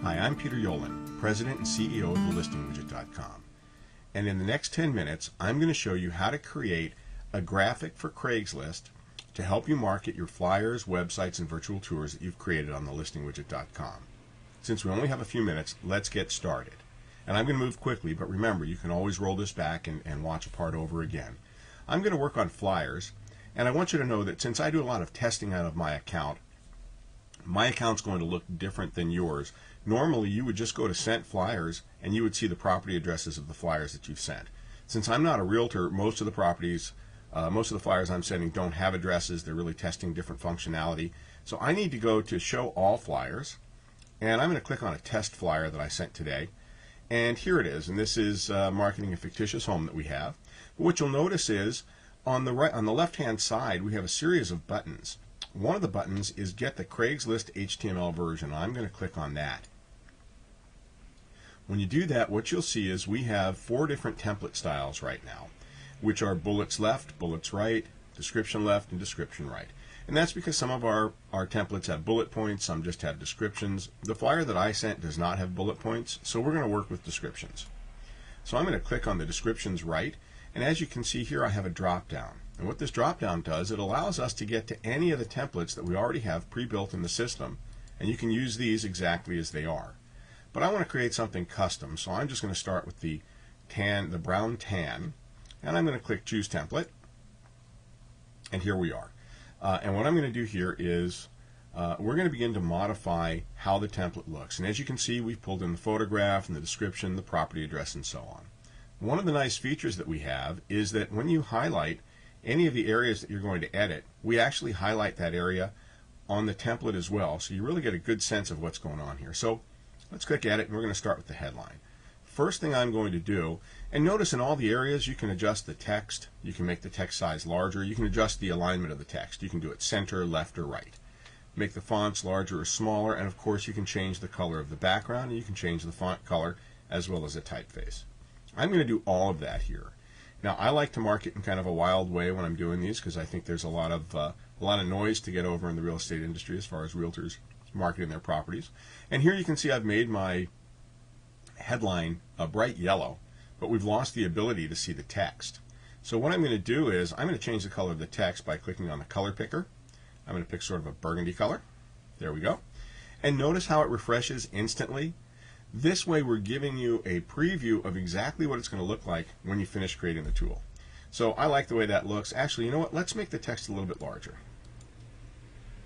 Hi, I'm Peter Yolen, President and CEO of TheListingWidget.com. And in the next 10 minutes, I'm going to show you how to create a graphic for Craigslist to help you market your flyers, websites, and virtual tours that you've created on TheListingWidget.com. Since we only have a few minutes, let's get started. And I'm going to move quickly, but remember, you can always roll this back and watch a part over again. I'm going to work on flyers, and I want you to know that since I do a lot of testing out of my account's going to look different than yours. Normally, you would just go to Sent Flyers, and you would see the property addresses of the flyers that you've sent. Since I'm not a realtor, most of the flyers I'm sending don't have addresses. They're really testing different functionality. So I need to go to Show All Flyers, and I'm going to click on a test flyer that I sent today. And here it is, and this is marketing a fictitious home that we have. But what you'll notice is on the left-hand side, we have a series of buttons. One of the buttons is Get the Craigslist HTML version. I'm going to click on that. When you do that, what you'll see is we have 4 different template styles right now, which are bullets left, bullets right, description left, and description right. And that's because some of our templates have bullet points, some just have descriptions. The flyer that I sent does not have bullet points, so we're going to work with descriptions. So I'm going to click on the descriptions right, and as you can see here, I have a drop down. And what this drop down does, it allows us to get to any of the templates that we already have pre-built in the system, and you can use these exactly as they are. But I want to create something custom, so I'm just going to start with the brown tan, and I'm going to click Choose Template, and here we are. And what I'm going to do here is we're going to begin to modify how the template looks. And as you can see, we've pulled in the photograph and the description, the property address, and so on. One of the nice features that we have is that when you highlight any of the areas that you're going to edit, we actually highlight that area on the template as well, so you really get a good sense of what's going on here. So let's click Edit, and we're going to start with the headline. First thing I'm going to do, and notice in all the areas you can adjust the text, you can make the text size larger, you can adjust the alignment of the text, you can do it center, left, or right. Make the fonts larger or smaller, and of course you can change the color of the background, and you can change the font color as well as the typeface. I'm going to do all of that here. Now, I like to market in kind of a wild way when I'm doing these because I think there's a lot of noise to get over in the real estate industry as far as realtors marketing their properties. And here you can see I've made my headline a bright yellow, but we've lost the ability to see the text. So what I'm going to do is I'm going to change the color of the text by clicking on the color picker. I'm going to pick sort of a burgundy color. There we go. And notice how it refreshes instantly. This way we're giving you a preview of exactly what it's going to look like when you finish creating the tool. So I like the way that looks. Actually, you know what? Let's make the text a little bit larger.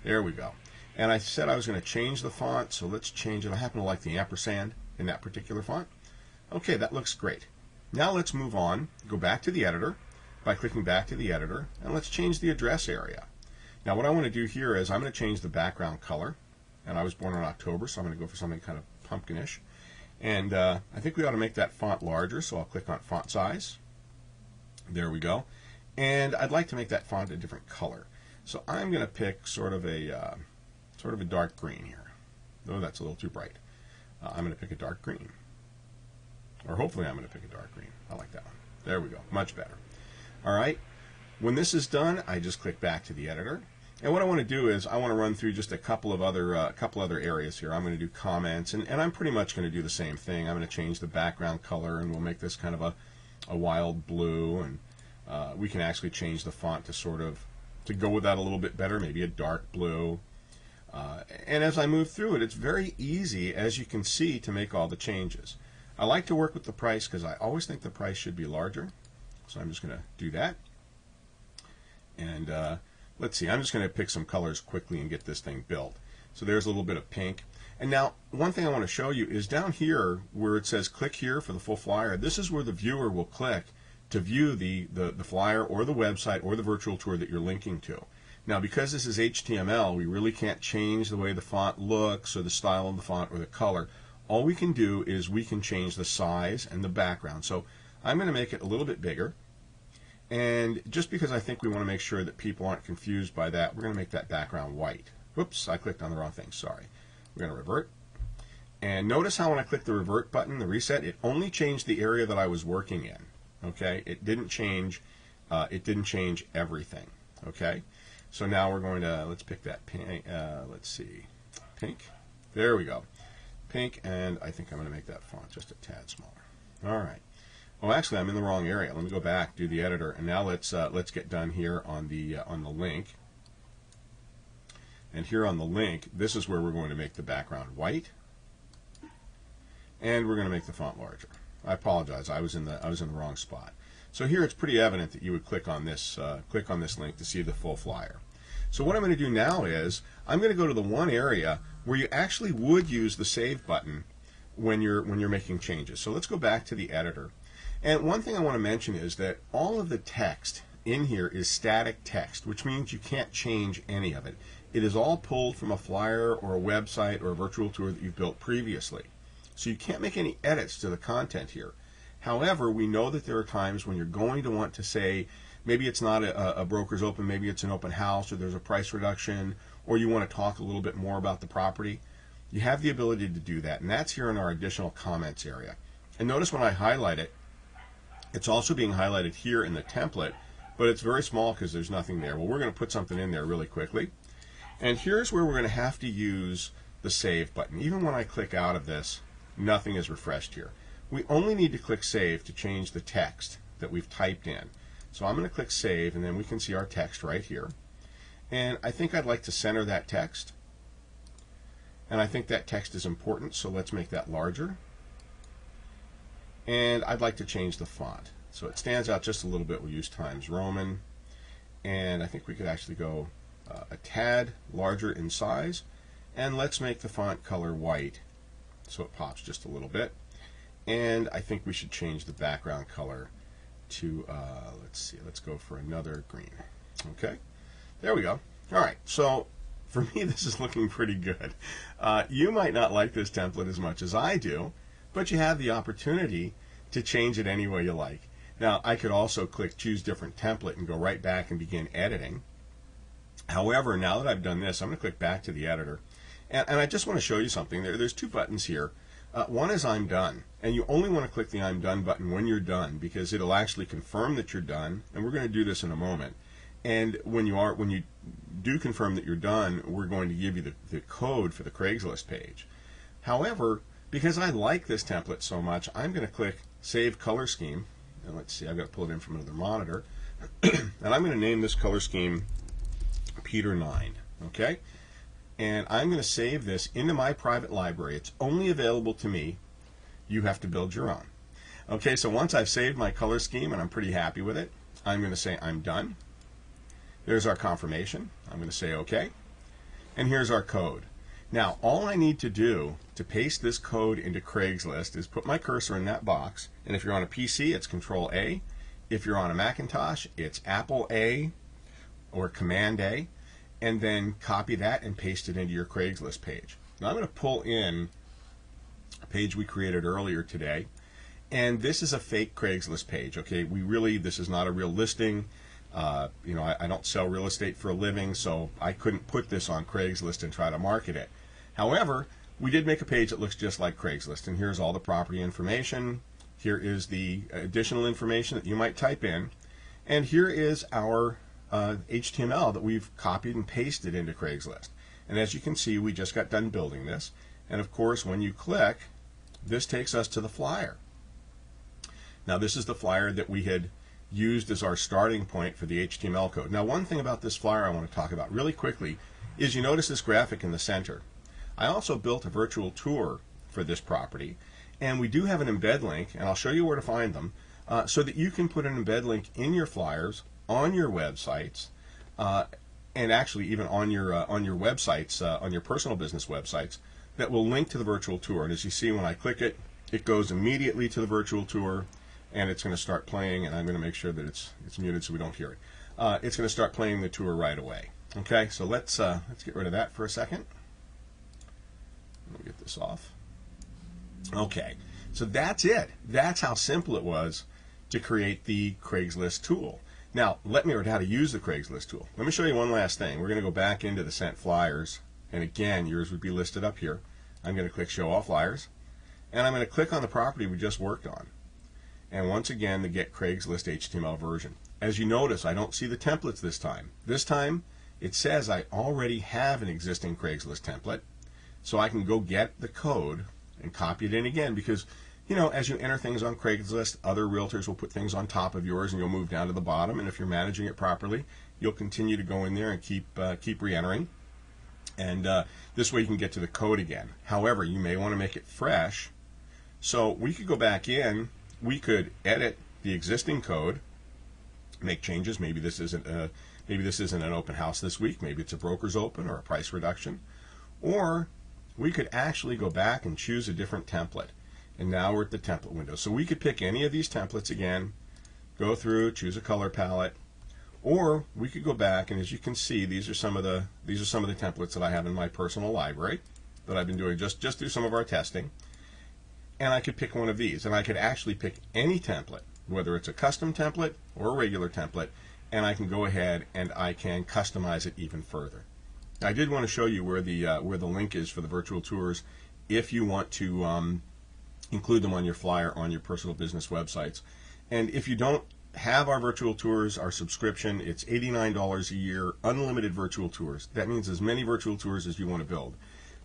There we go. And I said I was going to change the font, so let's change it. I happen to like the ampersand in that particular font. Okay, that looks great. Now let's move on. Go back to the editor by clicking back to the editor, and let's change the address area. Now what I want to do here is I'm going to change the background color. And I was born in October, so I'm going to go for something kind of pumpkinish. And I think we ought to make that font larger, so I'll click on font size. There we go. And I'd like to make that font a different color. So I'm going to pick sort of a dark green here. Oh, that's a little too bright. I'm going to pick a dark green. Or hopefully I'm going to pick a dark green. I like that one. There we go. Much better. All right. When this is done, I just click back to the editor. And what I want to do is I want to run through just a couple other areas here. I'm going to do comments, and I'm pretty much going to do the same thing. I'm going to change the background color, and we'll make this kind of a wild blue, and we can actually change the font to go with that a little bit better, maybe a dark blue. And as I move through it, it's very easy, as you can see, to make all the changes. I like to work with the price because I always think the price should be larger. So I'm just going to do that. And let's see, I'm just going to pick some colors quickly and get this thing built. So there's a little bit of pink. And now, one thing I want to show you is down here where it says click here for the full flyer, this is where the viewer will click to view the flyer or the website or the virtual tour that you're linking to. Now, because this is HTML, we really can't change the way the font looks or the style of the font or the color. All we can do is we can change the size and the background. So I'm going to make it a little bit bigger. And just because I think we want to make sure that people aren't confused by that, we're going to make that background white. Whoops, I clicked on the wrong thing, sorry. We're going to revert. And notice how when I click the revert button, the reset, it only changed the area that I was working in. Okay, it didn't change everything. Okay, so now we're going to, let's pick that pink, let's see, pink. There we go. pink, and I think I'm going to make that font just a tad smaller. All right. Oh, actually, I'm in the wrong area. Let me go back, do the editor, and now let's get done here on the link. And here on the link, this is where we're going to make the background white, and we're going to make the font larger. I apologize, I was in the wrong spot. So here it's pretty evident that you would click on this link to see the full flyer. So what I'm going to do now is I'm going to go to the one area where you actually would use the Save button when you're making changes. So let's go back to the editor. And one thing I want to mention is that all of the text in here is static text, which means you can't change any of it. It is all pulled from a flyer or a website or a virtual tour that you've built previously. So you can't make any edits to the content here. However, we know that there are times when you're going to want to say, maybe it's not a broker's open, maybe it's an open house, or there's a price reduction, or you want to talk a little bit more about the property. You have the ability to do that, and that's here in our additional comments area. And notice when I highlight it, it's also being highlighted here in the template, but it's very small because there's nothing there. Well, we're going to put something in there really quickly. And here's where we're going to have to use the Save button. Even when I click out of this, nothing is refreshed here. We only need to click Save to change the text that we've typed in. So I'm going to click Save, and then we can see our text right here. And I think I'd like to center that text. And I think that text is important, so let's make that larger. And I'd like to change the font. So it stands out just a little bit. We'll use Times Roman. And I think we could actually go a tad larger in size. And let's make the font color white so it pops just a little bit. And I think we should change the background color to, let's see, let's go for another green. Okay, there we go. All right, so for me, this is looking pretty good. You might not like this template as much as I do, but you have the opportunity to change it any way you like. Now, I could also click Choose Different Template and go right back and begin editing. However, now that I've done this, I'm going to click back to the editor. And I just want to show you something. There's two buttons here. One is I'm done, and you only want to click the I'm done button when you're done, because it'll actually confirm that you're done, and we're going to do this in a moment. And when you do confirm that you're done, we're going to give you the code for the Craigslist page. However, because I like this template so much, I'm going to click Save Color Scheme, and let's see, I've got to pull it in from another monitor, and I'm going to name this color scheme Peter 9, okay? And I'm going to save this into my private library. It's only available to me. You have to build your own. Okay, so once I've saved my color scheme and I'm pretty happy with it, I'm going to say I'm done. There's our confirmation. I'm going to say OK. And here's our code. Now, all I need to do to paste this code into Craigslist is put my cursor in that box. And if you're on a PC, it's Control A. If you're on a Macintosh, it's Apple A or Command A. And then copy that and paste it into your Craigslist page. Now I'm going to pull in a page we created earlier today, and this is a fake Craigslist page. Okay, this is not a real listing. You know, I don't sell real estate for a living, so I couldn't put this on Craigslist and try to market it. However, we did make a page that looks just like Craigslist, and here's all the property information. Here is the additional information that you might type in, and here is our HTML that we've copied and pasted into Craigslist. And as you can see, we just got done building this. And of course, when you click, this takes us to the flyer. Now, this is the flyer that we had used as our starting point for the HTML code. Now, one thing about this flyer I want to talk about really quickly is you notice this graphic in the center. I also built a virtual tour for this property, and we do have an embed link, and I'll show you where to find them, so that you can put an embed link in your flyers, on your websites, and actually even on your websites, on your personal business websites, that will link to the virtual tour. And as you see, when I click it, it goes immediately to the virtual tour, and it's going to start playing. And I'm going to make sure that it's muted so we don't hear it. It's going to start playing the tour right away. Okay, so let's get rid of that for a second. Let me get this off. Okay, so that's it. That's how simple it was to create the Craigslist tool. Now, let me learn how to use the Craigslist tool. Let me show you one last thing. We're going to go back into the sent flyers, and again, yours would be listed up here. I'm going to click Show All Flyers, and I'm going to click on the property we just worked on. And once again, the Get Craigslist HTML version. As you notice, I don't see the templates this time. This time, it says I already have an existing Craigslist template, so I can go get the code and copy it in again, because you know, as you enter things on Craigslist, other realtors will put things on top of yours, and you'll move down to the bottom. And if you're managing it properly, you'll continue to go in there and keep re-entering. And this way you can get to the code again. However, you may want to make it fresh. So we could go back in. We could edit the existing code, make changes. Maybe this isn't an open house this week. Maybe it's a broker's open or a price reduction. Or we could actually go back and choose a different template. And now we're at the template window. So we could pick any of these templates again, go through, choose a color palette, or we could go back, and as you can see, these are some of the templates that I have in my personal library that I've been doing just through some of our testing. And I could pick one of these, and I could actually pick any template, whether it's a custom template or a regular template, and I can go ahead and I can customize it even further. I did want to show you where the link is for the virtual tours if you want to include them on your flyer on your personal business websites. And if you don't have our virtual tours, our subscription, it's $89 a year, unlimited virtual tours. That means as many virtual tours as you want to build.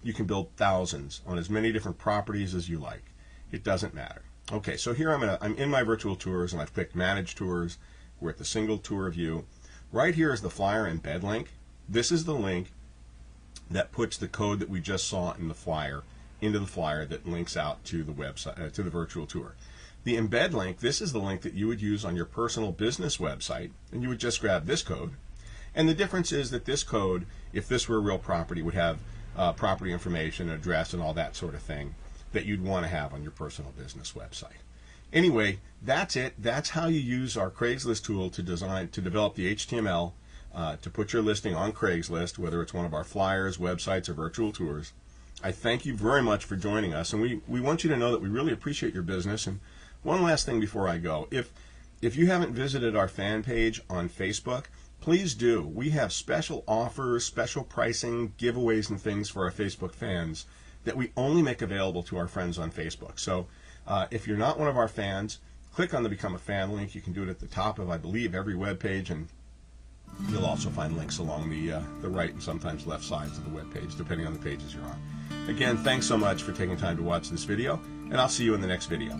You can build thousands on as many different properties as you like. It doesn't matter. Okay, so here I'm in my virtual tours, and I've clicked Manage Tours. We're at the single tour view. Right here is the flyer embed link. This is the link that puts the code that we just saw in the flyer into the flyer that links out to the website, to the virtual tour. The embed link, this is the link that you would use on your personal business website, and you would just grab this code. And the difference is that this code, if this were a real property, would have property information, address, and all that sort of thing that you'd want to have on your personal business website. Anyway, that's it. That's how you use our Craigslist tool to develop the HTML to put your listing on Craigslist, whether it's one of our flyers, websites, or virtual tours. I thank you very much for joining us, and we want you to know that we really appreciate your business. And one last thing before I go, if you haven't visited our fan page on Facebook, please do. We have special offers, special pricing, giveaways, and things for our Facebook fans that we only make available to our friends on Facebook. So if you're not one of our fans, click on the Become a Fan link. You can do it at the top of, I believe, every web page, and you'll also find links along the right and sometimes left sides of the web page, depending on the pages you're on. Again, thanks so much for taking time to watch this video, and I'll see you in the next video.